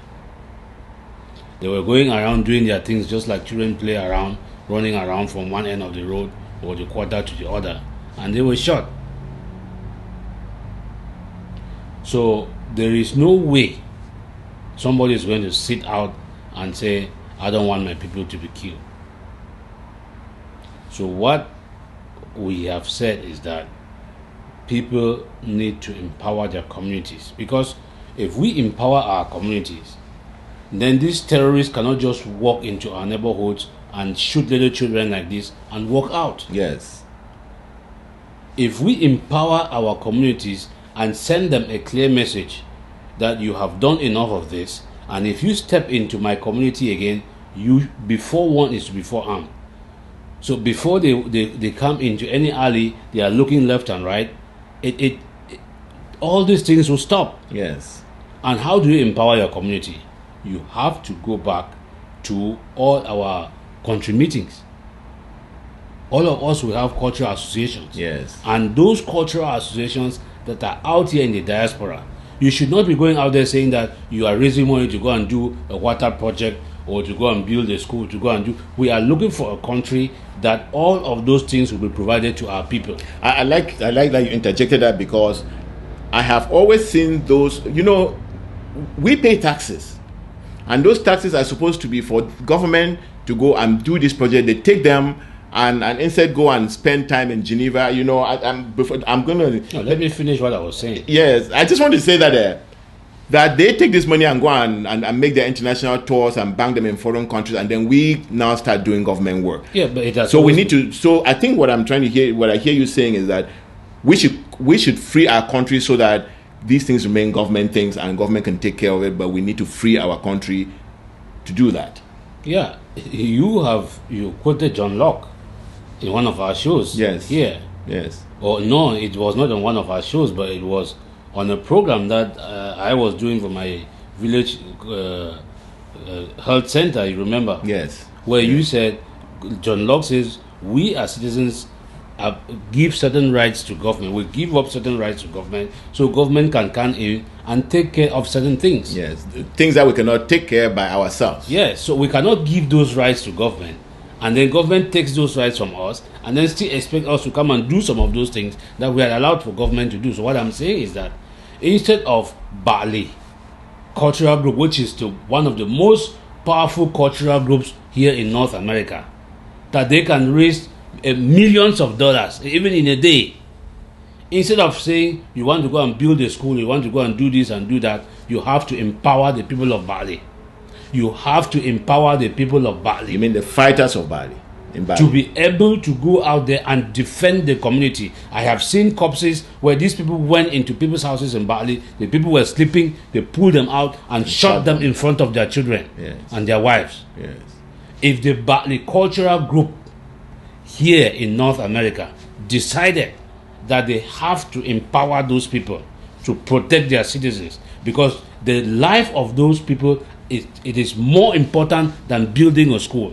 They were going around doing their things just like children play around, running around from one end of the road or the quarter to the other, and they were shot. So there is no way somebody is going to sit out and say, I don't want my people to be killed. So what we have said is that people need to empower their communities, because if we empower our communities, then these terrorists cannot just walk into our neighborhoods and shoot little children like this and walk out. Yes. If we empower our communities and send them a clear message that you have done enough of this, and if you step into my community again, you before one is before armed. So before they come into any alley, they are looking left and right. All these things will stop. Yes. And how do you empower your community? You have to go back to all our country meetings. All of us will have cultural associations. Yes. And those cultural associations that are out here in the diaspora, you should not be going out there saying that you are raising money to go and do a water project or to go and build a school, to go and do. We are looking for a country that all of those things will be provided to our people. I like that you interjected that, because I have always seen those, we pay taxes, and those taxes are supposed to be for government to go and do this project. They take them and instead go and spend time in Geneva. I'm gonna. No, let me finish what I was saying. Yes, I just want to say that they take this money and go and make their international tours and bank them in foreign countries, and then we now start doing government work. Yeah, but it has. So we need to. So I think what I hear you saying is that we should free our country so that these things remain government things and government can take care of it. But we need to free our country to do that. Yeah, you quoted John Locke in one of our shows. Yes. Here. Yes. Oh no, it was not on one of our shows, but it was on a program that I was doing for my village health center. You remember? Yes. Where you said, John Locke says, we as citizens give certain rights to government. We give up certain rights to government so government can come in and take care of certain things. Yes, things that we cannot take care by ourselves. Yes, so we cannot give those rights to government, and then government takes those rights from us and then still expect us to come and do some of those things that we are allowed for government to do. So what I'm saying is that instead of Bali cultural group, which is one of the most powerful cultural groups here in North America, that they can raise millions of dollars even in a day, instead of saying you want to go and build a school, you want to go and do this and do that, you have to empower the people of Bali. You have to empower the people of Bali. You mean the fighters of Bali? In Bali. To be able to go out there and defend the community. I have seen corpses where these people went into people's houses in Bali, the people were sleeping, they pulled them out and shot them in front of their children. Yes. And their wives. Yes. If the Bali cultural group here in North America decided that they have to empower those people to protect their citizens, because the life of those people it is more important than building a school.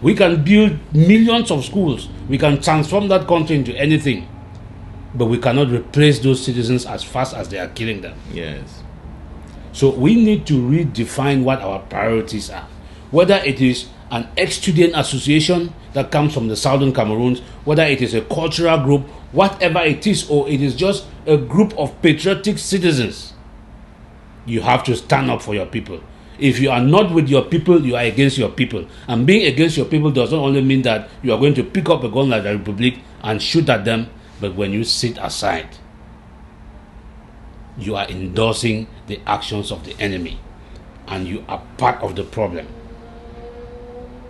We can build millions of schools, we can transform that country into anything, but we cannot replace those citizens as fast as they are killing them. Yes. So we need to redefine what our priorities are. Whether it is an ex-student association that comes from the southern Cameroons, whether it is a cultural group, whatever it is, or it is just a group of patriotic citizens, you have to stand up for your people. If you are not with your people, you are against your people. And being against your people does not only mean that you are going to pick up a gun like the Republic and shoot at them, but when you sit aside, you are endorsing the actions of the enemy, and you are part of the problem.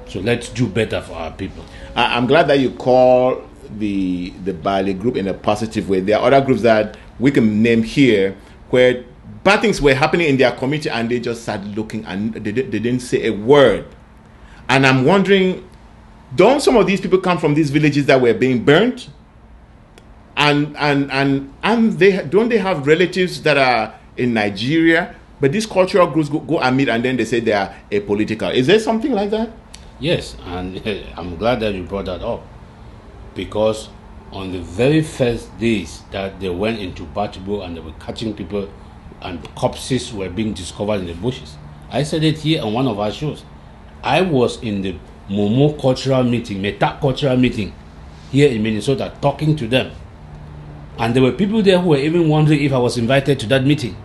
So let's do better for our people. I'm glad that you call the Bali group in a positive way. There are other groups that we can name here where bad things were happening in their community and they just started looking and they didn't say a word. And I'm wondering, don't some of these people come from these villages that were being burnt? And don't they have relatives that are in Nigeria? But these cultural groups go and meet and then they say they are apolitical. Is there something like that? Yes, and I'm glad that you brought that up, because on the very first days that they went into Batibo and they were catching people and corpses were being discovered in the bushes, I said it here on one of our shows. I was in the Momo cultural meeting, Meta cultural meeting here in Minnesota, talking to them. And there were people there who were even wondering if I was invited to that meeting.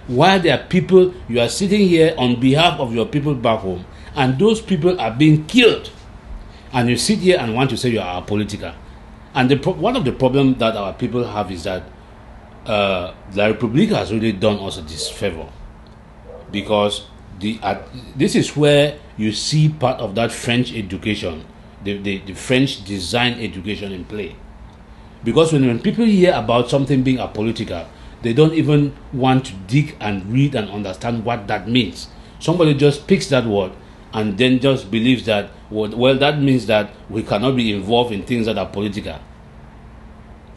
Why there are people, you are sitting here on behalf of your people back home, and those people are being killed, and you sit here and want to say you are apolitical. And one of the problems that our people have is that the Republic has really done us a disfavor, because this is where you see part of that French education, the French design education in play. Because when people hear about something being apolitical, they don't even want to dig and read and understand what that means. Somebody just picks that word and then just believes that, well, that means that we cannot be involved in things that are political.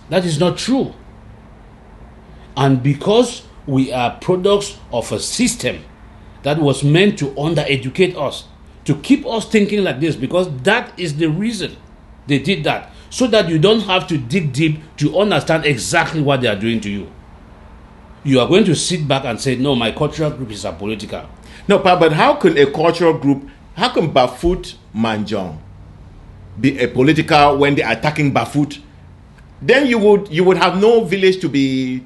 That is not true. And because we are products of a system that was meant to under-educate us, to keep us thinking like this, because that is the reason they did that, so that you don't have to dig deep to understand exactly what they are doing to you. You are going to sit back and say, no, my cultural group is apolitical. No, but how can a cultural group, how can Bafut Manjong be apolitical when they are attacking Bafut? Then you would have no village to be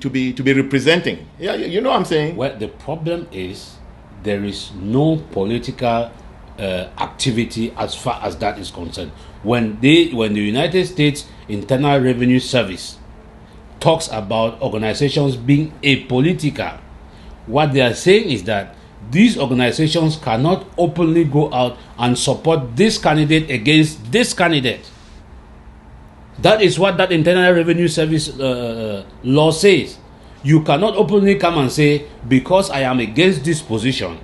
representing. Yeah, you know what I'm saying? Well, the problem is there is no political activity as far as that is concerned. When the United States Internal Revenue Service talks about organizations being apolitical, what they are saying is that these organizations cannot openly go out and support this candidate against this candidate. That is what that Internal Revenue Service law says. You cannot openly come and say, because I am against this position,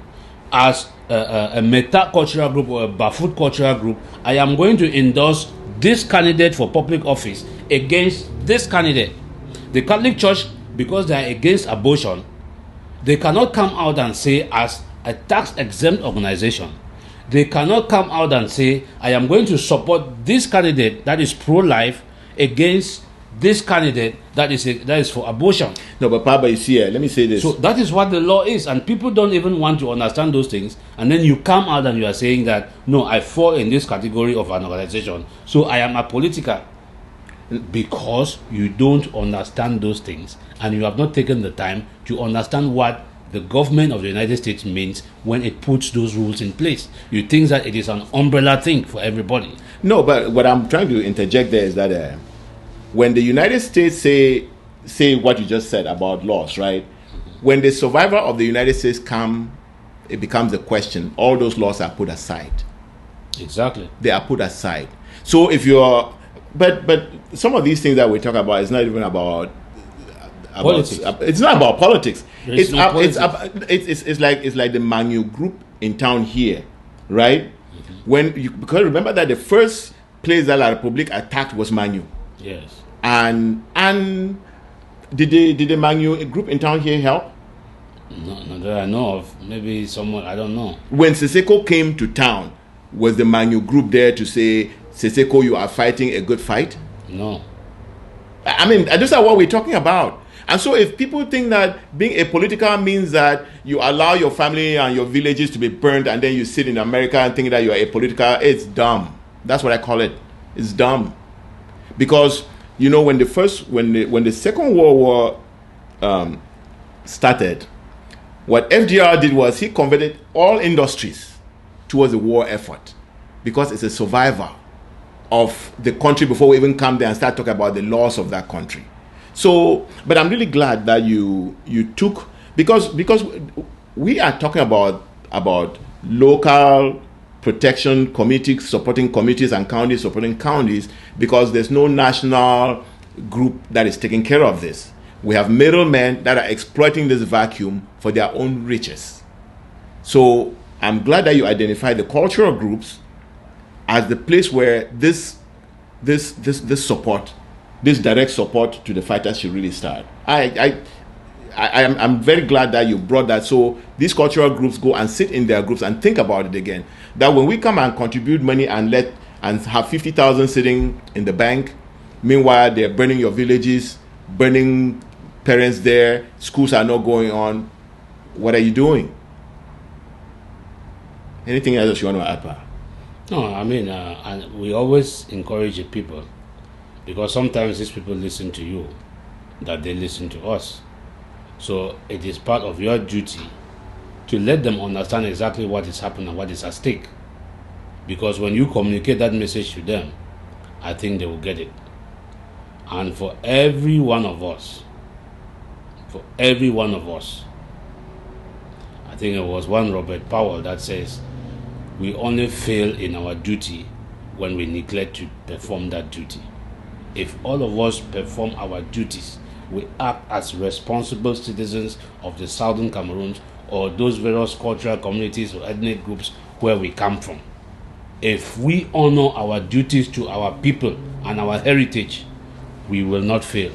as a Meta cultural group or a Bafut cultural group, I am going to endorse this candidate for public office against this candidate. The Catholic Church, because they are against abortion, they cannot come out and say, as a tax-exempt organization, they cannot come out and say, I am going to support this candidate that is pro-life against this candidate that is for abortion. No, but Papa, you see, let me say this. So that is what the law is, and people don't even want to understand those things. And then you come out and you are saying that, no, I fall in this category of an organization, so I am apolitical. Because you don't understand those things, and you have not taken the time to understand what the government of the United States means when it puts those rules in place. You think that it is an umbrella thing for everybody. No, but what I'm trying to interject there is that when the United States say what you just said about laws, right? When the survivor of the United States it becomes a question. All those laws are put aside. Exactly. They are put aside. So if you're, but some of these things that we talk about is not even about politics. It's not about politics. It's like the Manu group in town here, right? Mm-hmm. Because remember that the first place that La Republique attacked was Manu. Yes. And did the Manu group in town here help? No, that I know of. Maybe someone, I don't know. When Seseko came to town, was the Manu group there to say, Seseko, you are fighting a good fight? No. I mean, those are what we're talking about. And so if people think that being apolitical means that you allow your family and your villages to be burned and then you sit in America and think that you are apolitical, it's dumb. That's what I call it. It's dumb. Because, you know, when the Second World War started, what FDR did was he converted all industries towards the war effort because it's a survivor of the country before we even come there and start talking about the loss of that country. So, but I'm really glad that you took, because we are talking about local protection committees supporting communities and counties supporting counties, because there's no national group that is taking care of this. We have middlemen that are exploiting this vacuum for their own riches. So I'm glad that you identified the cultural groups as the place where this support, this direct support to the fighters should really start. I'm very glad that you brought that. So these cultural groups go and sit in their groups and think about it again. That when we come and contribute money and have 50,000 sitting in the bank, meanwhile they're burning your villages, burning parents there, schools are not going on. What are you doing? Anything else you want to add, Pa? No, I mean, and we always encourage the people, because sometimes these people listen to you, that they listen to us. So it is part of your duty to let them understand exactly what is happening and what is at stake. Because when you communicate that message to them, I think they will get it. And for every one of us, I think it was one Robert Powell that says, we only fail in our duty when we neglect to perform that duty. If all of us perform our duties, we act as responsible citizens of the Southern Cameroon or those various cultural communities or ethnic groups where we come from. If we honor our duties to our people and our heritage, we will not fail.